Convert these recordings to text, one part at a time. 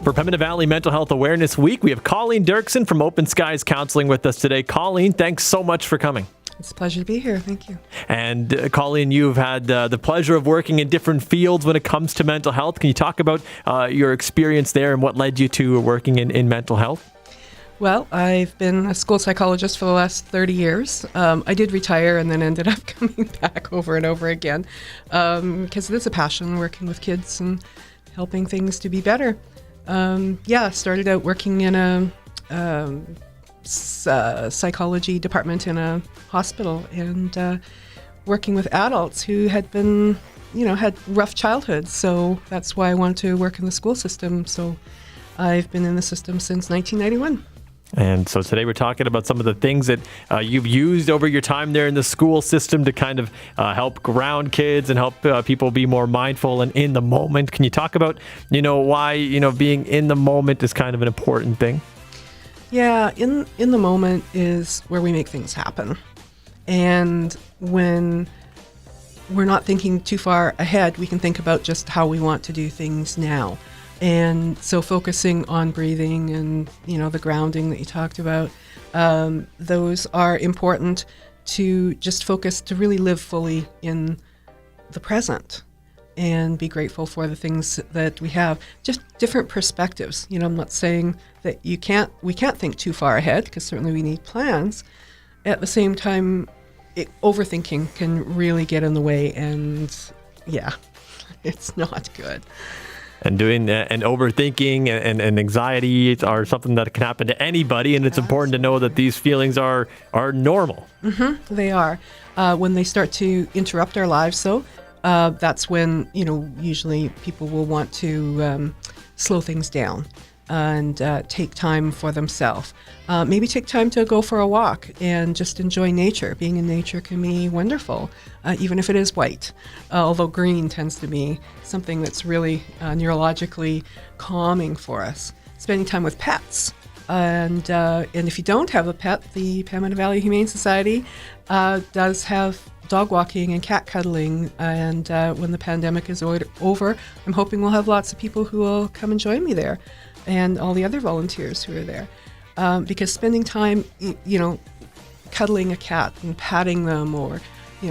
For Pembina Valley Mental Health Awareness Week, we have Colleen Doerksen from Open Skies Counseling with us today. Colleen, thanks so much for coming. It's a pleasure to be here. Thank you. And Colleen, you've had the pleasure of working in different fields when it comes to mental health. Can you talk about your experience there and what led you to working in mental health? Well, I've been a school psychologist for the last 30 years. I did retire and then ended up coming back over and over again because it is a passion, working with kids and helping things to be better. Started out working in a psychology department in a hospital and working with adults who had been, had rough childhoods. So that's why I wanted to work in the school system. So I've been in the system since 1991. And so today we're talking about some of the things that you've used over your time there in the school system to kind of help ground kids and help people be more mindful and in the moment. Can you talk about, why, being in the moment is kind of an important thing? Yeah, in the moment is where we make things happen. And when we're not thinking too far ahead, we can think about just how we want to do things now. And so focusing on breathing and, the grounding that you talked about, those are important to just focus, to really live fully in the present and be grateful for the things that we have. Just different perspectives. I'm not saying that we can't think too far ahead, because certainly we need plans. At the same time, overthinking can really get in the way, and it's not good. And doing and overthinking and anxiety are something that can happen to anybody, and it's important to know that these feelings are normal. Mm-hmm, they are. When they start to interrupt our lives, though, that's when usually people will want to slow things down and take time for themselves. Maybe take time to go for a walk and just enjoy nature. Being in nature can be wonderful, even if it is white, although green tends to be something that's really neurologically calming for us. Spending time with pets. And if you don't have a pet, the Pembina Valley Humane Society does have dog walking and cat cuddling, and when the pandemic is over, I'm hoping we'll have lots of people who will come and join me there, and all the other volunteers who are there, because spending time, cuddling a cat and patting them, or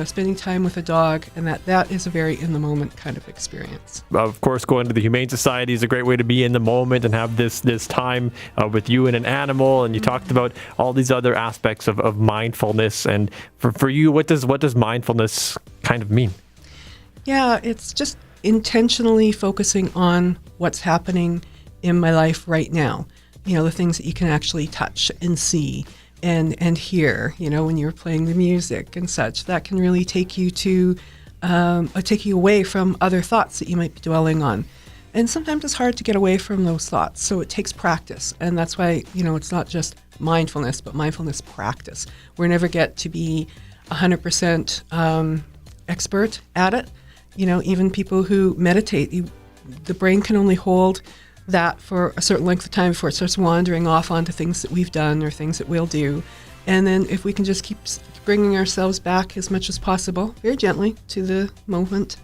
spending time with a dog, and that is a very in the moment kind of experience. Of course, going to the Humane Society is a great way to be in the moment and have this time with you and an animal. And you talked about all these other aspects of mindfulness. And for you, what does mindfulness kind of mean? Yeah, it's just intentionally focusing on what's happening in my life right now. The things that you can actually touch and see and hear, when you're playing the music and such. That can really take you away from other thoughts that you might be dwelling on. And sometimes it's hard to get away from those thoughts, so it takes practice. And that's why, it's not just mindfulness, but mindfulness practice. We never get to be 100% expert at it. Even people who meditate, the brain can only hold that for a certain length of time before it starts wandering off onto things that we've done or things that we'll do. And then if we can just keep bringing ourselves back as much as possible, very gently, to the moment,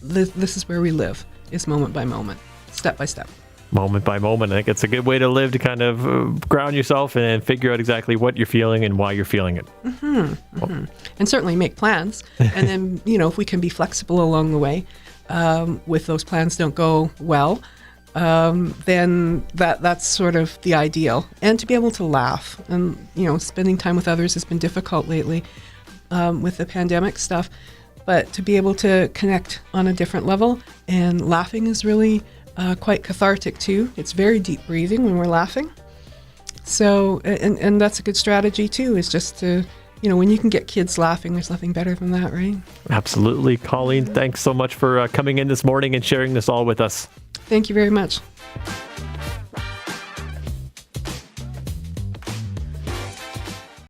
this is where we live, is moment by moment, step by step. Moment by moment. I think it's a good way to live, to kind of ground yourself and figure out exactly what you're feeling and why you're feeling it. Mm-hmm, mm-hmm. And certainly make plans. And then, if we can be flexible along the way, if those plans don't go well, then that's sort of the ideal. And to be able to laugh. And, spending time with others has been difficult lately with the pandemic stuff. But to be able to connect on a different level, and laughing is really quite cathartic too. It's very deep breathing when we're laughing. So, and that's a good strategy too, is just to, when you can get kids laughing, there's nothing better than that, right? Absolutely. Colleen, thanks so much for coming in this morning and sharing this all with us. Thank you very much.